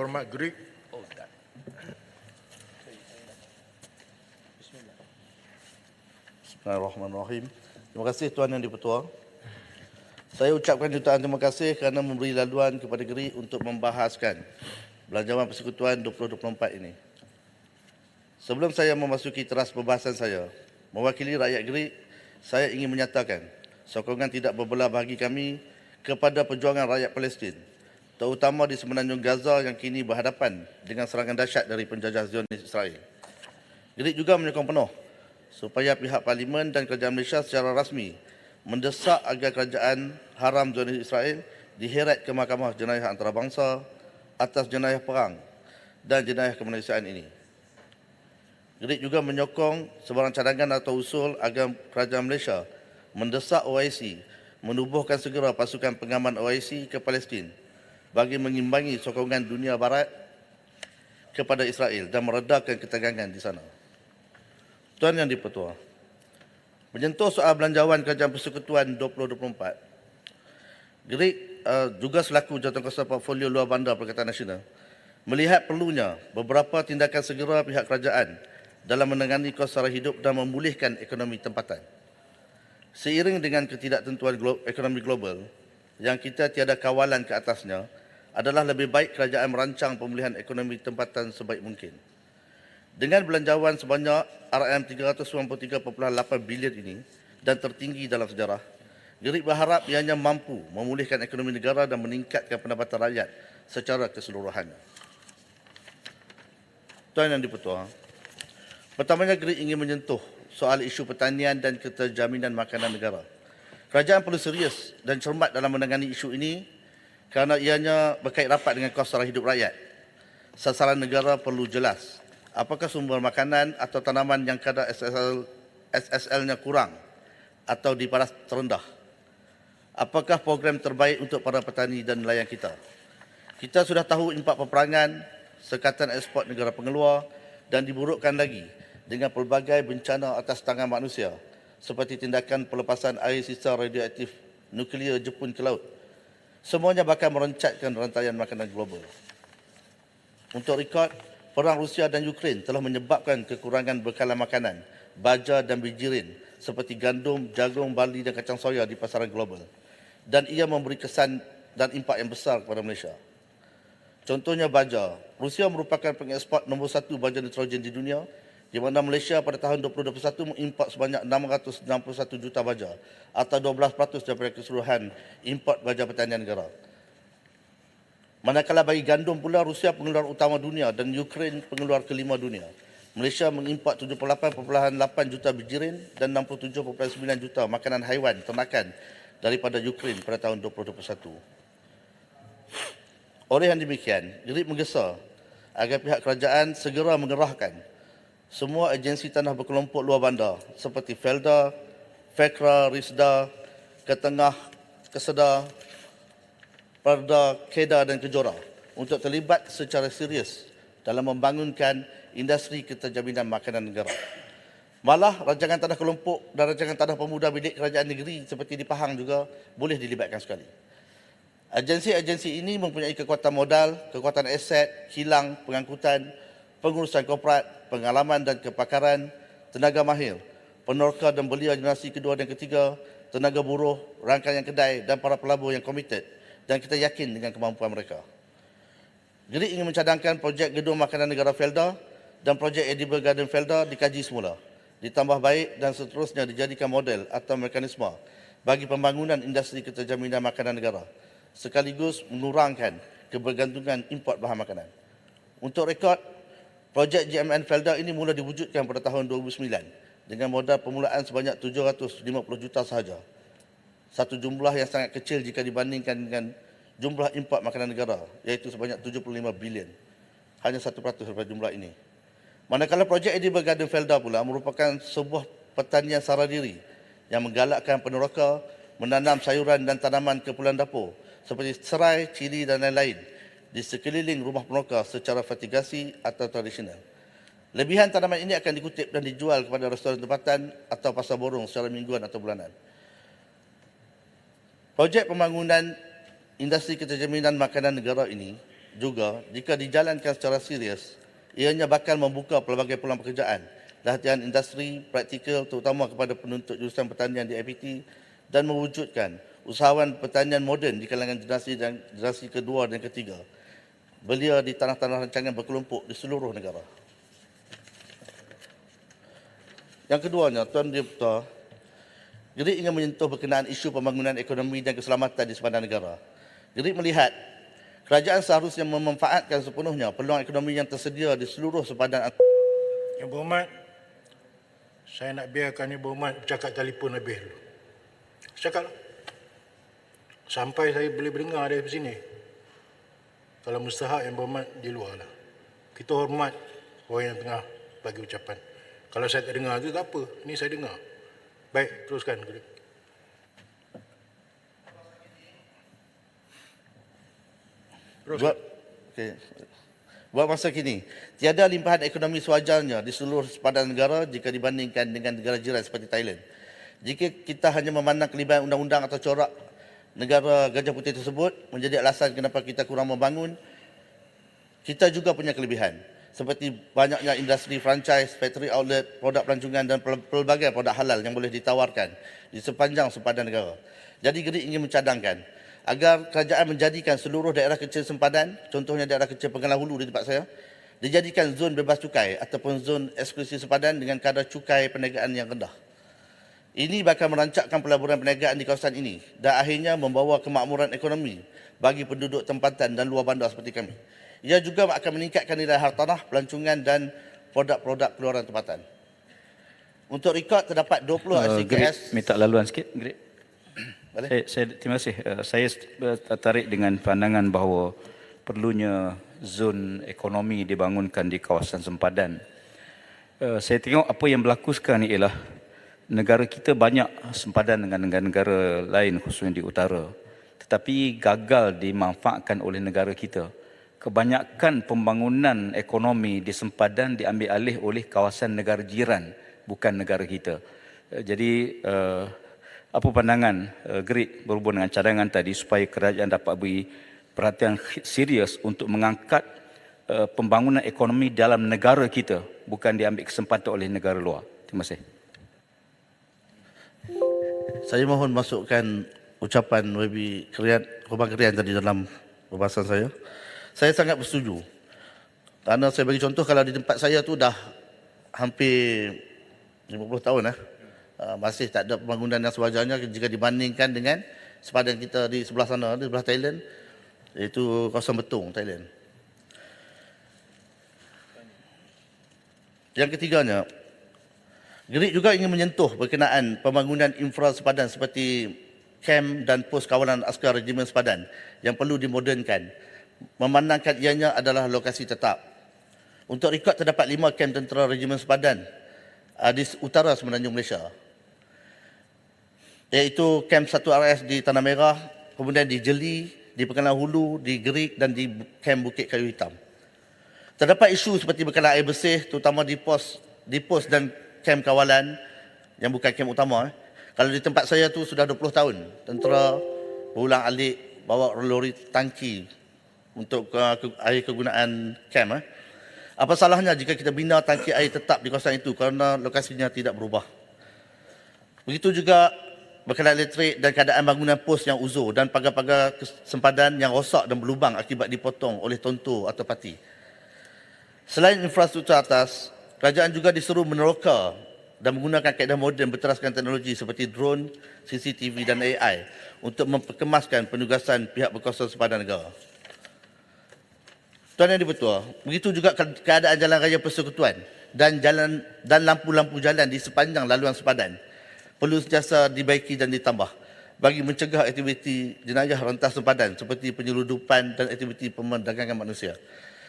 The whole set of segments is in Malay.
Terhormat Greek. Oh, tak. Bismillahirrahmanirrahim. Terima kasih Tuan Yang di-Pertua. Saya ucapkan jutaan terima kasih kerana memberi laluan kepada GRIK untuk membahaskan Belanjawan Persekutuan 2024 ini. Sebelum saya memasuki teras pembahasan saya, mewakili rakyat GRIK, saya ingin menyatakan sokongan tidak berbelah bagi kami kepada perjuangan rakyat Palestin, terutama di semenanjung Gaza yang kini berhadapan dengan serangan dahsyat dari penjajah Zionis Israel. GRIK juga menyokong penuh supaya pihak Parlimen dan Kerajaan Malaysia secara rasmi mendesak agar kerajaan haram Zionis Israel diheret ke Mahkamah Jenayah Antarabangsa atas jenayah perang dan jenayah kemanusiaan ini. GRIK juga menyokong sebarang cadangan atau usul agar Kerajaan Malaysia mendesak OIC menubuhkan segera pasukan pengaman OIC ke Palestin bagi mengimbangi sokongan dunia barat kepada Israel dan meredakan ketegangan di sana. Tuan Yang di-Pertua, menyentuh soal belanjawan Kerajaan Persekutuan 2024, GRIK juga selaku Jawatankuasa Portfolio Luar Bandar Perkataan Nasional melihat perlunya beberapa tindakan segera pihak kerajaan dalam menangani kos sara hidup dan memulihkan ekonomi tempatan. Seiring dengan ketidaktentuan ekonomi global yang kita tiada kawalan ke atasnya, adalah lebih baik kerajaan merancang pemulihan ekonomi tempatan sebaik mungkin. Dengan belanjawan sebanyak RM393.8 bilion ini dan tertinggi dalam sejarah, GRIK berharap ianya mampu memulihkan ekonomi negara dan meningkatkan pendapatan rakyat secara keseluruhan. Tuan Yang di-Pertua, pertamanya GRIK ingin menyentuh soal isu pertanian dan keterjaminan makanan negara. Kerajaan perlu serius dan cermat dalam menangani isu ini kerana ianya berkait rapat dengan kos sara hidup rakyat. Sasaran negara perlu jelas. Apakah sumber makanan atau tanaman yang kadar SSL-nya kurang atau di paras terendah? Apakah program terbaik untuk para petani dan nelayan kita? Kita sudah tahu impak peperangan, sekatan ekspor negara pengeluar dan diburukkan lagi dengan pelbagai bencana atas tangan manusia seperti tindakan pelepasan air sisa radioaktif nuklear Jepun ke laut. Semuanya bakal meroncatkan rantaian makanan global. Untuk rekod, perang Rusia dan Ukraine telah menyebabkan kekurangan bekalan makanan, baja dan bijirin seperti gandum, jagung, barli dan kacang soya di pasaran global. Dan ia memberi kesan dan impak yang besar kepada Malaysia. Contohnya baja. Rusia merupakan pengeksport nombor 1 baja nitrogen di dunia, di mana Malaysia pada tahun 2021 mengimport sebanyak 661 juta baja atau 12% daripada keseluruhan import baja pertanian negara. Manakala bagi gandum pula, Rusia pengeluar utama dunia dan Ukraine pengeluar kelima dunia. Malaysia mengimport 78.8 juta bijirin dan 67.9 juta makanan haiwan ternakan daripada Ukraine pada tahun 2021. Oleh yang demikian, GRIK menggesa agar pihak kerajaan segera mengerahkan semua agensi tanah berkelompok luar bandar seperti Felda, Fekra, Risda, Ketengah, Kesedar, Perda, Kedah dan Kejora untuk terlibat secara serius dalam membangunkan industri keterjaminan makanan negara. Malah rancangan tanah kelompok dan rancangan tanah pemuda milik kerajaan negeri seperti di Pahang juga boleh dilibatkan sekali. Agensi-agensi ini mempunyai kekuatan modal, kekuatan aset, kilang, pengangkutan, pengurusan korporat, pengalaman dan kepakaran, tenaga mahir, penerka dan belia generasi kedua dan ketiga, tenaga buruh, rangkaian kedai dan para pelabur yang komited dan kita yakin dengan kemampuan mereka. GRIK ingin mencadangkan projek gedung makanan negara Felda dan projek Edible Garden Felda dikaji semula, ditambah baik dan seterusnya dijadikan model atau mekanisme bagi pembangunan industri keterjaminan makanan negara, sekaligus mengurangkan kebergantungan import bahan makanan. Untuk rekod, projek GMN Felda ini mula diwujudkan pada tahun 2009 dengan modal permulaan sebanyak 750 juta sahaja. Satu jumlah yang sangat kecil jika dibandingkan dengan jumlah import makanan negara, iaitu sebanyak 75 bilion. Hanya 1% daripada jumlah ini. Manakala projek Edible Garden Felda pula merupakan sebuah pertanian sara diri yang menggalakkan peneroka menanam sayuran dan tanaman keperluan dapur seperti serai, cili dan lain-lain di sekeliling rumah peneroka secara vertigasi atau tradisional. Lebihan tanaman ini akan dikutip dan dijual kepada restoran tempatan atau pasar borong secara mingguan atau bulanan. Projek pembangunan industri keterjaminan makanan negara ini juga jika dijalankan secara serius, ianya bakal membuka pelbagai peluang pekerjaan, latihan industri praktikal terutama kepada penuntut jurusan pertanian di IPT dan mewujudkan usahawan pertanian moden di kalangan generasi kedua dan ketiga belia di tanah-tanah rancangan berkelompok di seluruh negara. Yang keduanya, Tuan Diputa, Gerik ingin menyentuh berkenaan isu pembangunan ekonomi dan keselamatan di sepanjang negara. Gerik melihat kerajaan seharusnya memanfaatkan sepenuhnya peluang ekonomi yang tersedia di seluruh sempadan. Yang berhormat, saya nak biarkan Yang berhormat bercakap telefon lebih dulu. Cakaplah. Sampai saya boleh mendengar dari sini. Kalau mustahak Yang berhormat di luar lah. Kita hormat orang yang tengah bagi ucapan. Kalau saya tak dengar tu tak apa. Ini saya dengar. Baik, teruskan. Buat masa kini, tiada limpahan ekonomi sewajarnya di seluruh sempadan negara jika dibandingkan dengan negara jiran seperti Thailand. Jika kita hanya memandang kelebihan undang-undang atau corak negara Gajah Putih tersebut menjadi alasan kenapa kita kurang membangun, kita juga punya kelebihan. Seperti banyaknya industri franchise, factory outlet, produk pelancongan dan pelbagai produk halal yang boleh ditawarkan di sepanjang sempadan negara. Jadi Gerik ingin mencadangkan agar kerajaan menjadikan seluruh daerah kecil sempadan, contohnya daerah kecil Pengalang Hulu di tempat saya, dijadikan zon bebas cukai ataupun zon eksklusif sempadan dengan kadar cukai perniagaan yang rendah. Ini bakal merancakkan pelaburan perniagaan di kawasan ini dan akhirnya membawa kemakmuran ekonomi bagi penduduk tempatan dan luar bandar seperti kami. Ia juga akan meningkatkan nilai hartanah, pelancongan dan produk-produk keluaran tempatan. Untuk rekod terdapat 20 SCKS. Minta laluan sikit, Gerik. Terima kasih. Saya tertarik dengan pandangan bahawa perlunya zon ekonomi dibangunkan di kawasan sempadan. Saya tengok apa yang berlaku sekarang ni ialah negara kita banyak sempadan dengan negara-negara lain khususnya di utara. Tetapi gagal dimanfaatkan oleh negara kita. Kebanyakan pembangunan ekonomi di sempadan diambil alih oleh kawasan negara jiran, bukan negara kita. Jadi, apa pandangan Gerik berhubung dengan cadangan tadi supaya kerajaan dapat beri perhatian serius untuk mengangkat pembangunan ekonomi dalam negara kita, bukan diambil kesempatan oleh negara luar. Terima kasih. Saya mohon masukkan ucapan YB Korban Krian tadi dalam perbahasan saya. Saya sangat bersetuju. Kerana saya bagi contoh, kalau di tempat saya tu dah hampir 50 tahun masih tak ada pembangunan yang sewajarnya jika dibandingkan dengan sepadan kita di sebelah sana, di sebelah Thailand, iaitu kawasan Betong, Thailand. Yang ketiganya, Gerik juga ingin menyentuh berkenaan pembangunan infra sepadan seperti kem dan pos kawalan askar regimen sepadan yang perlu dimodernkan, memandangkan ianya adalah lokasi tetap. Untuk rekod terdapat 5 kem tentera regimen sepadan di utara Semenanjung Malaysia, iaitu kem 1RS di Tanah Merah, kemudian di Jeli, di Pengalang Hulu, di Gerik dan di kem Bukit Kayu Hitam. Terdapat isu seperti bekalan air bersih terutama di pos dan kem kawalan yang bukan kem utama. Kalau di tempat saya tu sudah 20 tahun tentera berulang-alik bawa lori tangki untuk air kegunaan kem. Apa salahnya jika kita bina tangki air tetap di kawasan itu kerana lokasinya tidak berubah. Begitu juga bekalan elektrik dan keadaan bangunan pos yang uzur dan pagar-pagar sempadan yang rosak dan berlubang akibat dipotong oleh tontor atau pati. Selain infrastruktur atas, kerajaan juga disuruh meneroka dan menggunakan kaedah moden berteraskan teknologi seperti drone, CCTV dan AI untuk memperkemaskan penugasan pihak berkuasa sempadan negara. Tuan Yang Dipertua, begitu juga keadaan jalan raya persekutuan dan lampu-lampu jalan di sepanjang laluan sempadan perlu sentiasa dibaiki dan ditambah bagi mencegah aktiviti jenayah rentas sempadan seperti penyeludupan dan aktiviti pemerdagangan manusia.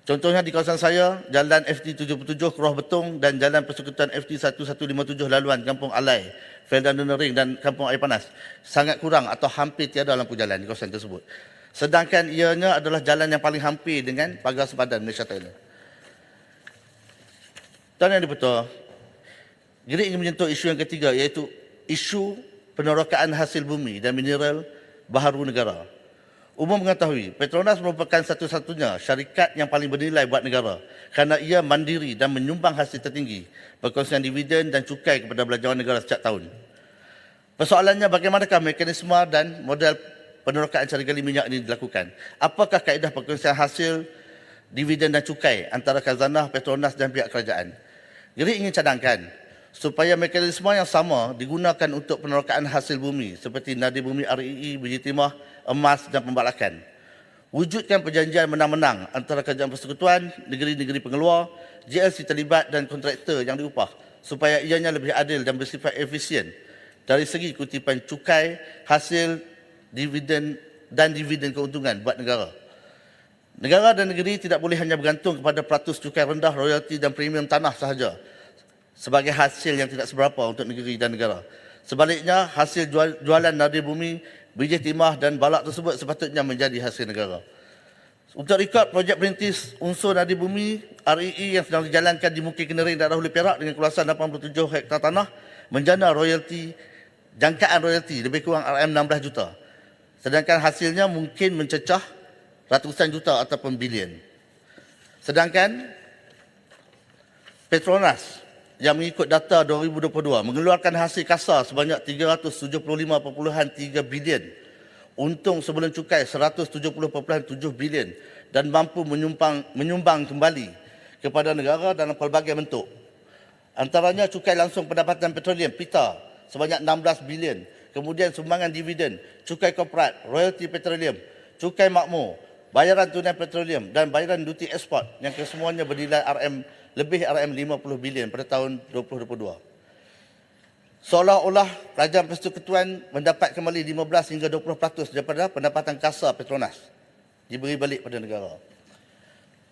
Contohnya di kawasan saya, Jalan FT77 Keruah Betong dan Jalan Persekutuan FT1157 laluan Kampung Alai, Felda Nunering dan Kampung Air Panas sangat kurang atau hampir tiada lampu jalan di kawasan tersebut. Sedangkan ianya adalah jalan yang paling hampir dengan pagar sempadan Malaysia Thailand. Tuan Yang Dipertua, Gerik ingin menyentuh isu yang ketiga iaitu isu penerokaan hasil bumi dan mineral baharu negara. Umum mengetahui, Petronas merupakan satu-satunya syarikat yang paling bernilai buat negara kerana ia mandiri dan menyumbang hasil tertinggi perkongsian dividen dan cukai kepada belanjawan negara setiap tahun. Persoalannya, bagaimanakah mekanisme dan model penerokaan cari gali minyak ini dilakukan? Apakah kaedah perkongsian hasil, dividen dan cukai antara khazanah, Petronas dan pihak kerajaan? Geri ingin cadangkan supaya mekanisme yang sama digunakan untuk penerokaan hasil bumi seperti nadi bumi REE, biji timah, emas dan pembalakan. Wujudkan perjanjian menang-menang antara kerajaan persekutuan, negeri-negeri pengeluar, JLC terlibat dan kontraktor yang diupah supaya ianya lebih adil dan bersifat efisien dari segi kutipan cukai, hasil, dividen dan dividen keuntungan buat negara. Negara dan negeri tidak boleh hanya bergantung kepada peratus cukai rendah, royalti dan premium tanah sahaja sebagai hasil yang tidak seberapa untuk negeri dan negara. Sebaliknya, hasil jualan nadi bumi, biji timah dan balak tersebut sepatutnya menjadi hasil negara. Untuk rekod projek perintis unsur nadi bumi REE yang sedang dijalankan di Mukir Kenering daerah Hulu Perak dengan kawasan 87 hektar tanah menjana royalti, jangkaan royalti lebih kurang RM16 juta. Sedangkan hasilnya mungkin mencecah ratusan juta ataupun bilion. Sedangkan Petronas yang mengikut data 2022 mengeluarkan hasil kasar sebanyak 375.3 bilion, untung sebelum cukai 170.7 bilion dan mampu menyumbang kembali kepada negara dalam pelbagai bentuk. Antaranya cukai langsung pendapatan petroleum PITA sebanyak 16 bilion, kemudian sumbangan dividen, cukai korporat, royalti petroleum, cukai makmur, bayaran tunai petroleum dan bayaran duty ekspor yang kesemuanya bernilai lebih RM50 bilion pada tahun 2022. Seolah-olah kerajaan persekutuan mendapat kembali 15 hingga 20% daripada pendapatan kasar Petronas diberi balik pada negara.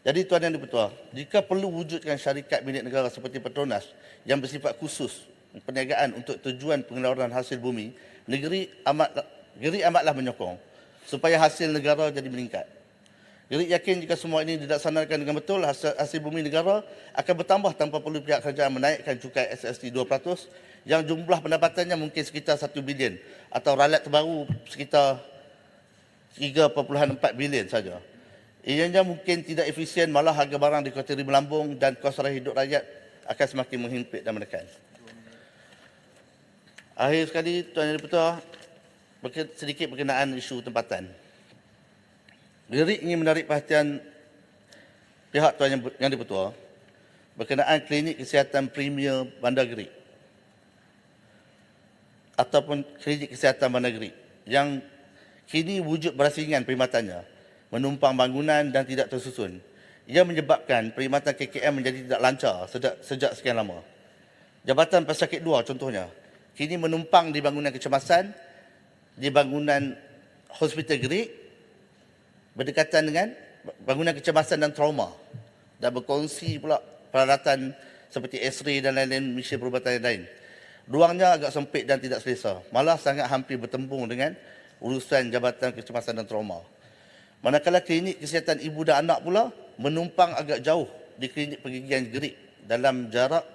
Jadi Tuan Yang di-Pertua, jika perlu wujudkan syarikat milik negara seperti Petronas yang bersifat khusus perniagaan untuk tujuan pengeluaran hasil bumi, negeri amatlah menyokong supaya hasil negara jadi meningkat. Geri yakin jika semua ini dilaksanakan dengan betul, hasil bumi negara akan bertambah tanpa perlu pihak kerajaan menaikkan cukai SST 2% yang jumlah pendapatannya mungkin sekitar 1 bilion atau ralat terbaru sekitar 3.4 bilion saja. Ianya mungkin tidak efisien, malah harga barang di kota melambung dan kos raya hidup rakyat akan semakin menghimpit dan menekan. Akhir sekali, Tuan Yang di-Pertua, sedikit berkenaan isu tempatan. Geri ingin menarik perhatian pihak Tuan Yang di-Pertua berkenaan klinik kesihatan Premier Bandar Geri ataupun klinik kesihatan Bandar Geri yang kini wujud berasingan perkhidmatannya, menumpang bangunan dan tidak tersusun. Ia menyebabkan perkhidmatan KKM menjadi tidak lancar sejak sekian lama. Jabatan Pesakit 2 contohnya, kini menumpang di bangunan kecemasan, di bangunan Hospital Geri, berdekatan dengan bangunan kecemasan dan trauma dan berkongsi pula peralatan seperti X-ray dan lain-lain mesin perubatan yang lain. Ruangnya agak sempit dan tidak selesa, malah sangat hampir bertembung dengan urusan Jabatan Kecemasan dan Trauma. Manakala klinik kesihatan ibu dan anak pula menumpang agak jauh di klinik pergigian Geri dalam jarak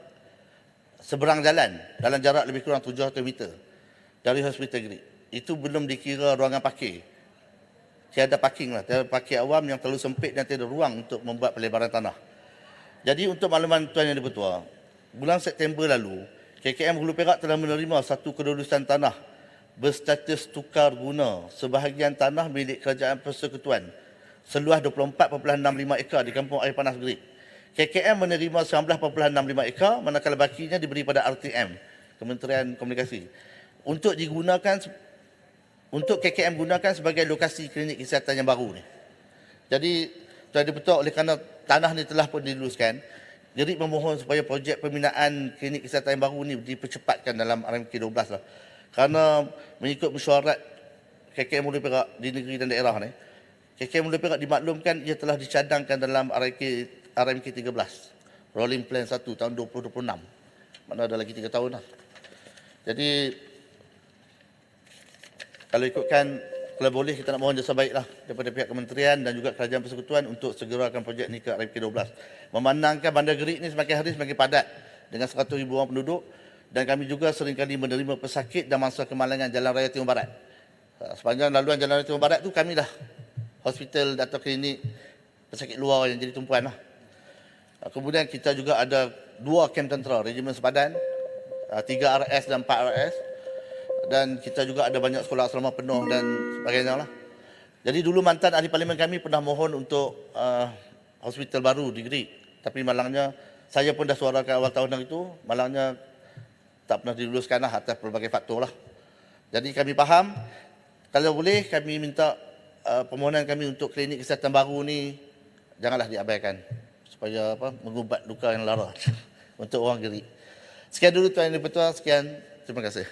seberang jalan, dalam jarak lebih kurang 700 meter dari Hospital Geri. Itu belum dikira ruangan parkir. Tiada parking lah, tiada parkir awam yang terlalu sempit dan tiada ruang untuk membuat pelebaran tanah. Jadi untuk makluman Tuan Yang di-Pertua, bulan September lalu, KKM Hulu Perak telah menerima satu kelulusan tanah berstatus tukar guna sebahagian tanah milik Kerajaan Persekutuan seluas 24.65 ekar di Kampung Air Panas Geri. KKM menerima 19.65 ekar, manakala bakinya diberi pada RTM, Kementerian Komunikasi, untuk KKM gunakan sebagai lokasi klinik kesihatan yang baru ni. Jadi, Tuan di-Pertua, oleh kerana tanah ni telah pun diluluskan, jadi memohon supaya projek pembinaan klinik kesihatan yang baru ni dipercepatkan dalam RMK 12 lah. Kerana mengikut mesyuarat KKM Hulu Perak di negeri dan daerah ni, KKM Hulu Perak dimaklumkan ia telah dicadangkan dalam RMK 13, Rolling Plan 1 tahun 2026. Mana ada lagi 3 tahun lah. Jadi, kalau ikutkan, kalau boleh kita nak mohon jasa baiklah daripada pihak kementerian dan juga kerajaan persekutuan untuk segerakan projek ni ke RMK 12. Memandangkan Bandar Geri ni semakin hari semakin padat dengan 100,000 orang penduduk dan kami juga seringkali menerima pesakit dan mangsa kemalangan Jalan Raya Timur Barat. Sepanjang laluan Jalan Raya Timur Barat tu kami dah hospital atau klinik pesakit luar yang jadi tumpuan lah. Kemudian kita juga ada 2 kem tentera, Regimen Sepadan, 3 RS dan 4 RS. Dan kita juga ada banyak sekolah asrama penuh dan sebagainya lah. Jadi dulu mantan ahli parlimen kami pernah mohon untuk hospital baru di Gerik. Tapi malangnya, saya pun dah suarakan awal tahun itu, malangnya tak pernah diluluskan lah atas pelbagai faktor lah. Jadi kami faham, kalau boleh kami minta permohonan kami untuk klinik kesihatan baru ni janganlah diabaikan supaya mengubat luka yang lara untuk orang Gerik. Sekian dulu Tuan Yang Dipertua, sekian, terima kasih.